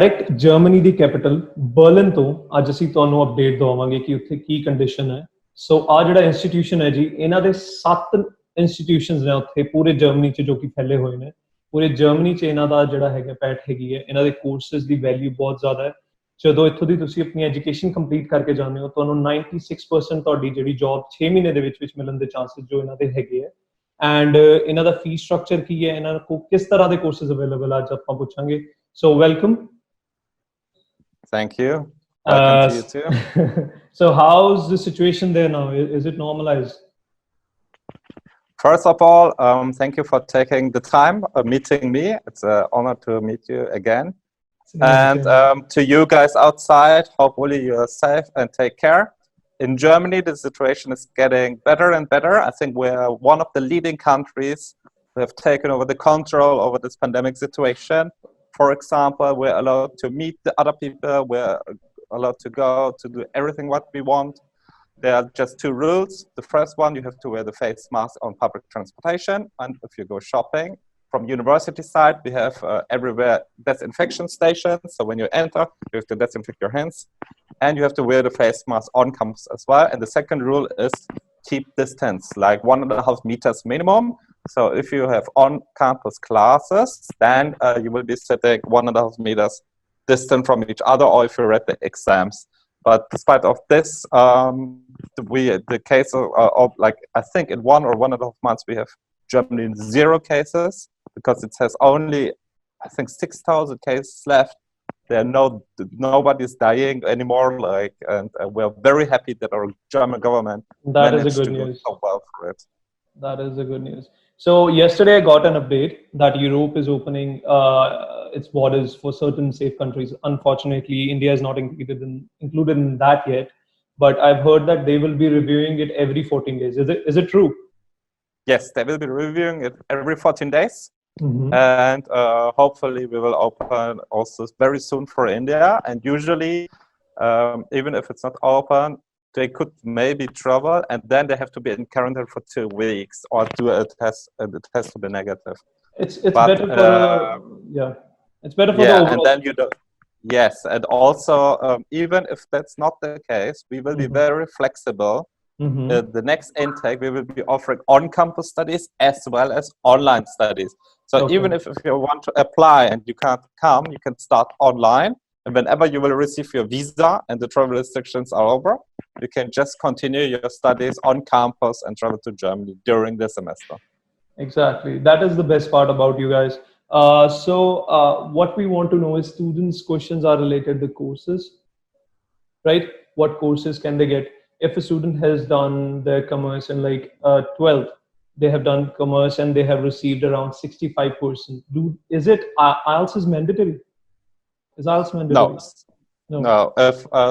Direct Germany ਦੀ capital Berlin ਤੋਂ ਅੱਜ ਅਸੀਂ ਤੁਹਾਨੂੰ ਅਪਡੇਟ ਦਵਾਵਾਂਗੇ ਕਿ ਉੱਥੇ ਕੀ ਕੰਡੀਸ਼ਨ ਹੈ। ਸੋ ਆ ਜਿਹੜਾ ਇੰਸਟੀਟਿਊਸ਼ਨ ਹੈ ਜੀ, ਇਹਨਾਂ ਦੇ 7 ਇੰਸਟੀਟਿਊਸ਼ਨਸ ਨੇ ਉੱਥੇ ਪੂਰੇ ਜਰਮਨੀ 'ਚ ਜੋ ਕਿ ਫੈਲੇ ਹੋਏ ਨੇ। ਪੂਰੇ ਜਰਮਨੀ 'ਚ ਇਹਨਾਂ ਦਾ ਜਿਹੜਾ ਹੈਗਾ ਪੈਠ ਹੈਗੀ ਹੈ, ਇਹਨਾਂ ਦੇ ਕੋਰਸਿਸ ਦੀ ਵੈਲਿਊ ਬਹੁਤ ਜ਼ਿਆਦਾ ਹੈ। ਜਦੋਂ ਇੱਥੋਂ ਦੀ ਤੁਸੀਂ ਆਪਣੀ ਐਜੂਕੇਸ਼ਨ ਕੰਪਲੀਟ ਕਰਕੇ ਜਾਂਦੇ ਹੋ, ਤੁਹਾਨੂੰ 96% ਤੁਹਾਡੀ ਜਿਹੜੀ ਜੌਬ 6 ਮਹੀਨੇ ਦੇ ਵਿੱਚ ਮਿਲਣ ਦੇ ਚਾਂਸਿਸ ਜੋ ਇਹਨਾਂ ਦੇ ਹੈਗੇ ਹੈ। ਐਂਡ ਇਹਨਾਂ ਦਾ ਫੀਸ ਸਟਰਕਚਰ ਕੀ ਹੈ, ਇਹਨਾਂ ਕੋਲ ਕਿਸ ਤਰ੍ਹਾਂ ਦੇ ਕੋਰਸਿਸ ਅਵੇਲੇਬਲ ਅੱਜ ਆਪਾਂ ਪੁੱਛਾਂਗੇ। ਸੋ welcome. Thank you. Welcome to you too. So how's the situation there now? Is it normalized? First of all, thank you for taking the time meeting me. It's an honor to meet you again. And to you guys outside, hopefully you are safe and take care. In Germany, the situation is getting better and better. I think we're one of the leading countries who have taken over the control over this pandemic situation. For example, we're allowed to meet the other people. We're allowed to go to do everything what we want. There are just 2 rules. The first one, you have to wear the face mask on public transportation. And if you go shopping, from university side, we have everywhere disinfection stations. So when you enter, you have to disinfect your hands. And you have to wear the face mask on campus as well. And the second rule is keep distance, like 1.5 meters minimum. So if you have on-campus classes, then you will be sitting 1.5 meters distant from each other, or if you're at the exams. But despite of this, the cases of like, I think in 1 or 1.5 months, we have Germany 0 cases, because it has only, I think, 6,000 cases left. There are nobody's dying anymore, and we're very happy that our German government managed to do so well for it. That is the good news. So yesterday I got an update that Europe is opening its borders for certain safe countries. Unfortunately, India is not included in that yet, but I've heard that they will be reviewing it every 14 days. Is it true? Yes, they will be reviewing it every 14 days. And hopefully we will open also very soon for India. And usually, even if it's not open, they could maybe travel, and then they have to be in quarantine for 2 weeks or do a test, and it has to be negative. It's better for it's better for the overall. And then you don't. Yes, and also even if that's not the case, we will be very flexible. The next intake, we will be offering on-campus studies as well as online studies. So even if you want to apply and you can't come, you can start online. And whenever you will receive your visa and the travel restrictions are over, you can just continue your studies on campus and travel to Germany during the semester. Exactly. That is the best part about you guys. So what we want to know is students' questions are related to courses, right? What courses can they get? If a student has done their commerce in like 12th, they have done commerce and they have received around 65%. Is it IELTS is mandatory? Is IELTS mandatory? No.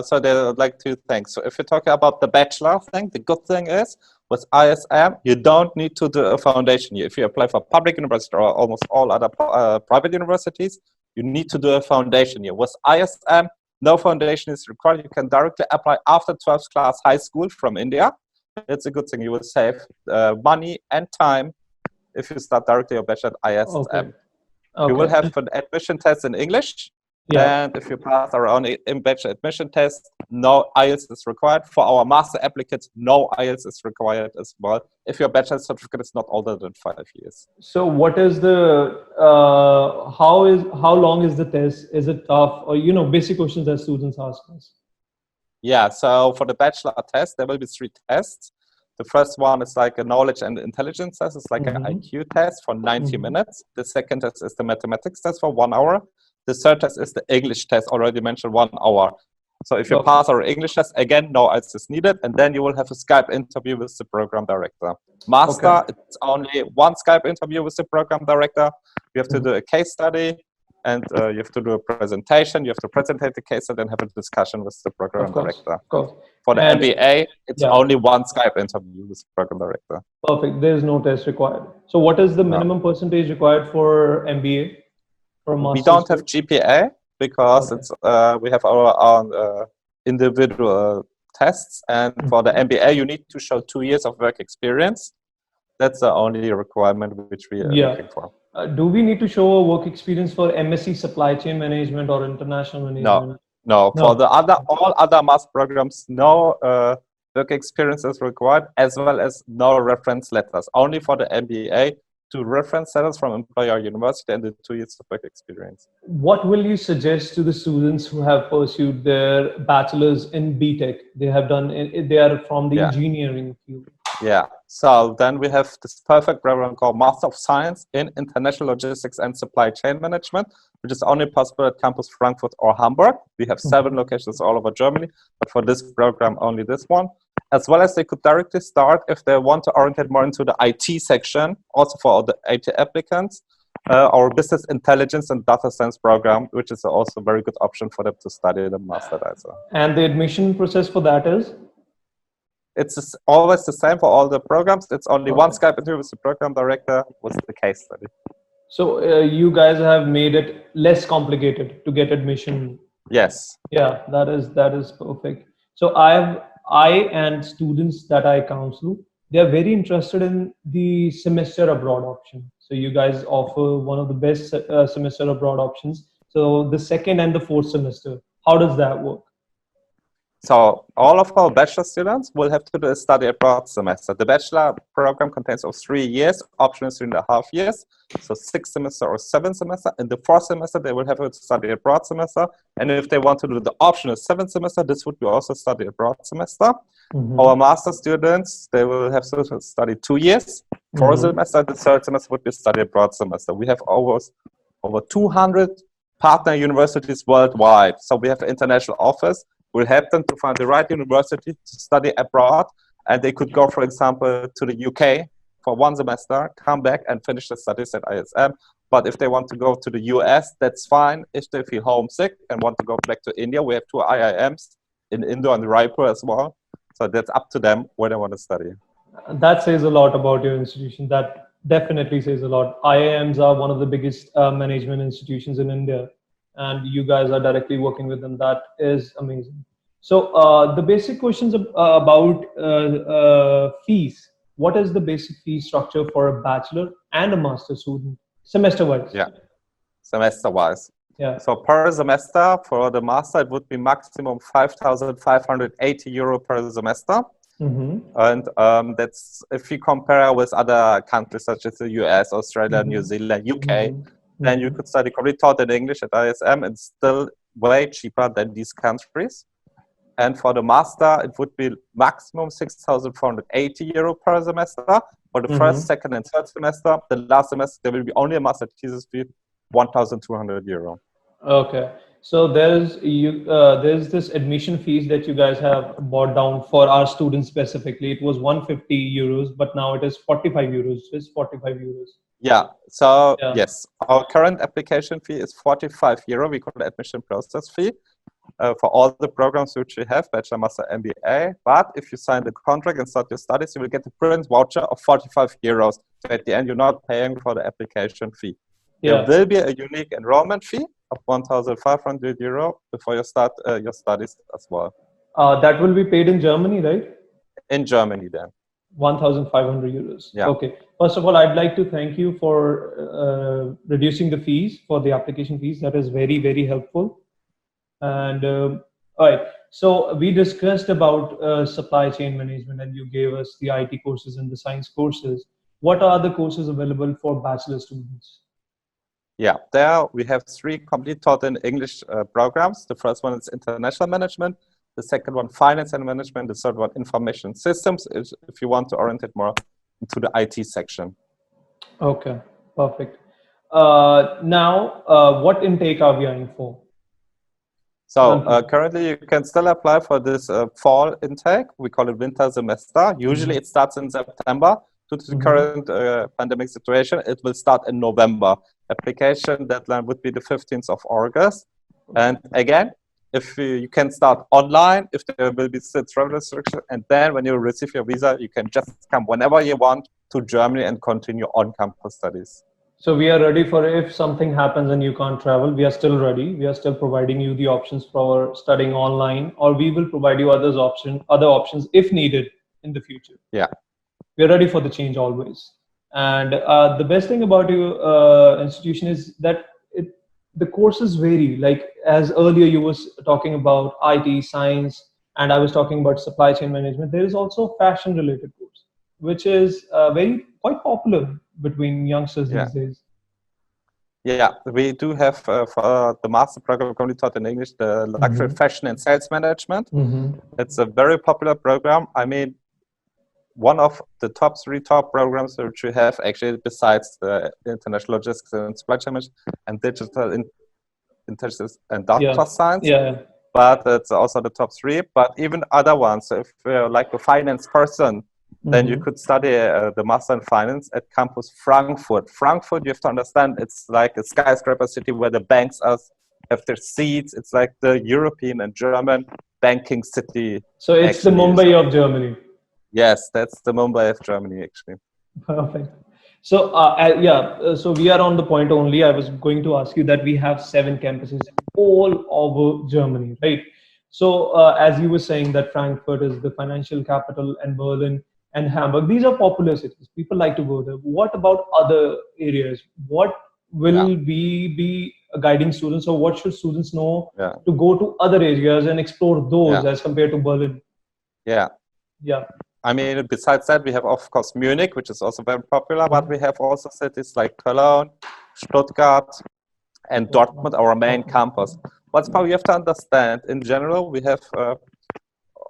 So there are like 2 things. So if you're talking about the bachelor thing, the good thing is with ISM, you don't need to do a foundation year. If you apply for public university or almost all other private universities, you need to do a foundation year. With ISM, no foundation is required. You can directly apply after 12th class high school from India. It's a good thing. You will save money and time if you start directly your bachelor at ISM. You will have an admission test in English. And if you pass our own bachelor admission test, no IELTS is required. For our master applicants, no IELTS is required as well, if your bachelor certificate is not older than 5 years. So what is the, how long is the test? Is it tough? Or, basic questions that students ask us. Yeah, so for the bachelor test, there will be 3 tests. The first one is like a knowledge and intelligence test. It's like an IQ test for 90 minutes. The second test is the mathematics test for 1 hour. The third test is the English test, already mentioned, 1 hour. So if you pass our English test, again, no IELTS is needed. And then you will have a Skype interview with the program director. Master, it's only 1 Skype interview with the program director. You have to do a case study, and you have to do a presentation. You have to present the case study and have a discussion with the program director. For the MBA, it's only 1 Skype interview with the program director. Perfect. There is no test required. So what is the minimum percentage required for MBA? We don't have GPA because it's we have our own individual tests, and for the MBA you need to show 2 years of work experience. That's the only requirement which we are looking for. Do we need to show a work experience for MSc Supply Chain Management or International No, Management? no. For No. the all other master programs, no work experience is required, as well as no reference letters. Only for the MBA, two reference letters from employer university and the 2 years of work experience. What will you suggest to the students who have pursued their bachelor's in BTech? They have done. They are from the Yeah. engineering field. Yeah. So then we have this perfect program called Master of Science in International Logistics and Supply Chain Management, which is only possible at Campus Frankfurt or Hamburg. We have 7 locations all over Germany, but for this program, only this one. As well as they could directly start if they want to orientate more into the IT section, also for all the IT applicants, our Business Intelligence and Data Science program, which is also a very good option for them to study the master. And the admission process for that is? It's always the same for all the programs. It's only one Skype interview with the program director with the case study. So you guys have made it less complicated to get admission. Yes. Yeah, that is perfect. So I and students that I counsel, they are very interested in the semester abroad option. So you guys offer one of the best semester abroad options. So the second and the fourth semester, how does that work? So all of our bachelor students will have to do a study abroad semester. The bachelor program contains of 3 years, optional 3.5 years, so 6 semester or 7 semester. In the 4th semester, they will have a study abroad semester. And if they want to do the optional 7th semester, this would be also study abroad semester. Our master students, they will have to study 2 years, 4 semester. The 3rd semester would be study abroad semester. We have over 200 partner universities worldwide. So we have an international office. Will help them to find the right university to study abroad, and they could go, for example, to the UK for 1 semester, come back and finish the studies at ISM. But if they want to go to the US, that's fine. If they feel homesick and want to go back to India, we have 2 IIMs in Indore and Raipur as well. So that's up to them where they want to study. That says a lot about your institution. That definitely says a lot. IIMs are one of the biggest management institutions in India, and you guys are directly working with them. That is amazing. So the basic questions about fees. What is the basic fee structure for a bachelor and a master student, semester-wise? Yeah, semester-wise. Yeah. So per semester for the master, it would be maximum 5,580 euro per semester. And that's if you compare with other countries such as the US, Australia, New Zealand, UK, then you could study complete taught in English at ISM. It's still way cheaper than these countries. And for the master, it would be maximum 6,480 euro per semester. For the first, second, and third semester, the last semester, there will be only a master thesis fee, 1,200 euro. Okay. So there's this admission fees that you guys have brought down for our students specifically. It was 150 euros, but now it is 45 euros. It's 45 euros. Yeah. So yes, our current application fee is 45 euro. We call it admission process fee for all the programs which we have, Bachelor, Master, MBA. But if you sign the contract and start your studies, you will get a print voucher of 45 euros. So at the end, you're not paying for the application fee. There will be a unique enrollment fee of 1,500 euro before you start your studies as well. That will be paid in Germany, right? In Germany, then. 1,500 euros. Yeah. Okay. First of all, I'd like to thank you for reducing the fees for the application fees. That is very, very helpful. And all right. So we discussed about supply chain management, and you gave us the IT courses and the science courses. What are the courses available for bachelor students? Yeah, there we have 3 complete taught in English programs. The first one is international management. The second one, finance and management. The third one, information systems, if you want to orient more into the IT section. Okay, perfect. Now, what intake are we eyeing for? So currently you can still apply for this fall intake. We call it winter semester. Usually it starts in September. Due to the current pandemic situation, it will start in November. Application deadline would be the 15th of August. And again, if you can start online, if there will be still travel restrictions, and then when you receive your visa, you can just come whenever you want to Germany and continue on-campus studies. So we are ready for if something happens and you can't travel, we are still ready. We are still providing you the options for studying online, or we will provide you other options if needed in the future. Yeah. We are ready for the change always. And the best thing about your institution is that the courses vary. Like as earlier you was talking about IT, science, and I was talking about supply chain management. There is also a fashion related course, which is very quite popular between youngsters Yeah. these days. Yeah, we do have for the master program currently taught in English, the luxury fashion and sales management. It's a very popular program. I mean, one of the top 3 top programs which we have actually besides the international logistics and supply chain management and digital intelligence and data science. Yeah. But it's also the top 3. But even other ones, if you're like a finance person, then you could study the master in finance at campus Frankfurt. Frankfurt, you have to understand, it's like a skyscraper city where the banks have their seats. It's like the European and German banking city. So it's the Mumbai of Germany. Yes, that's the Mumbai of Germany, actually. Perfect. So so we are on the point only. I was going to ask you that we have 7 campuses all over Germany, right? So as you were saying that Frankfurt is the financial capital, and Berlin and Hamburg, these are popular cities. People like to go there. What about other areas? What will we be guiding students, or what should students know to go to other areas and explore those as compared to Berlin? Yeah. I mean, besides that, we have, of course, Munich, which is also very popular, but we have also cities like Cologne, Stuttgart, and Dortmund, our main campus. What's probably you have to understand, in general, we have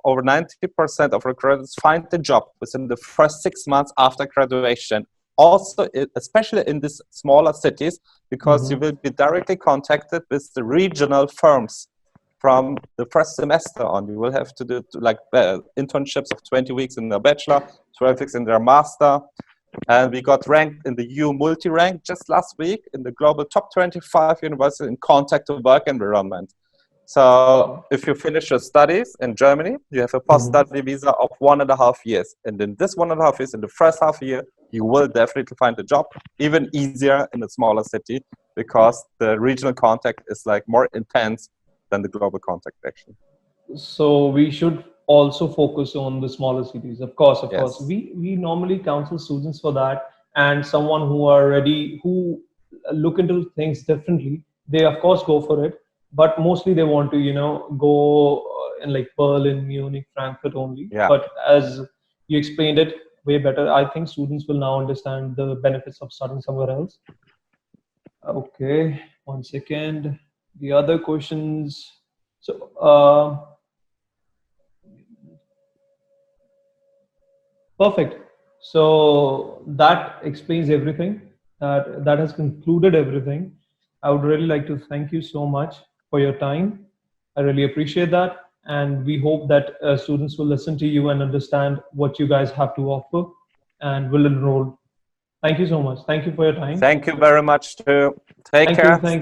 over 90% of our graduates find the job within the first 6 months after graduation. Also, especially in these smaller cities, because you will be directly contacted with the regional firms. From the first semester on, you will have to do like internships of 20 weeks in their bachelor, 12 weeks in their master. And we got ranked in the EU multi-rank just last week in the global top 25 universities in contact to work environment. So if you finish your studies in Germany, you have a post-study visa of 1.5 years. And in this 1.5 years, in the first half year, you will definitely find a job, even easier in a smaller city, because the regional contact is like more intense than the global contact actually. So we should also focus on the smaller cities. Of course. We normally counsel students for that, and someone who are ready, who look into things differently, they of course go for it. But mostly they want to, go in like Berlin, Munich, Frankfurt only. But as you explained it way better, I think students will now understand the benefits of studying somewhere else. Okay, 1 second. The other questions. So, perfect. So that explains everything. That has concluded everything. I would really like to thank you so much for your time. I really appreciate that, and we hope that students will listen to you and understand what you guys have to offer, and will enroll. Thank you so much. Thank you for your time. Thank you very much too. Take care. Thank you.